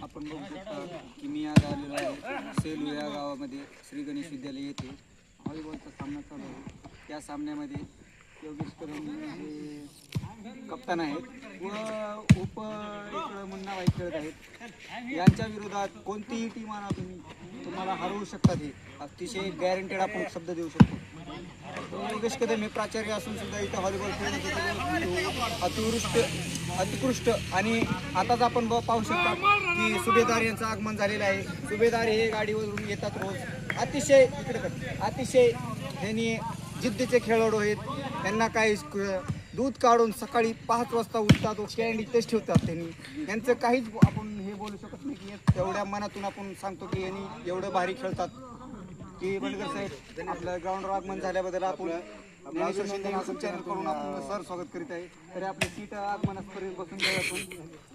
आपण बघू शकता की मी आज आलेलो आहे सेलू या गावामध्ये श्री गणेश विद्यालय येथे व्हॉलीबॉलचा सामना चालू आहे. त्या सामन्यामध्ये योगेश कदम हे कप्तान आहेत व इकडं मुन्ना भाई खेळत आहेत. यांच्या विरोधात कोणतीही टीम आणा तुम्हाला हरवू शकतात. हे अतिशय गॅरंटेड आपण शब्द देऊ शकतो. योगेश कदम हे प्राचार्य असून सुद्धा इथं व्हॉलीबॉल खेळण्यासाठी अतिकृष्ट आणि आताच आपण पाहू शकता की सुभेदार यांचं आगमन झालेलं आहे. सुभेदार हे गाडीवरून येतात रोज. अतिशय ह्यांनी जिद्दीचे खेळाडू आहेत. त्यांना काही दूध काढून सकाळी 5 वाजता उठतात व स्टँड इथेच ठेवतात. त्यांनी यांचं काहीच आपण हे बोलू शकत नाही की एवढ्या मनातून आपण सांगतो की यांनी एवढं भारी खेळतात की बंडगर साहेब आपलं ग्राउंडवर आगमन झाल्याबद्दल आपण ज्ञानेश्वर शिंदे चॅनल करून आपण सर स्वागत करीत आहे. तरी आपली सीट आगमनापर्यंत बसून जाऊ आपण.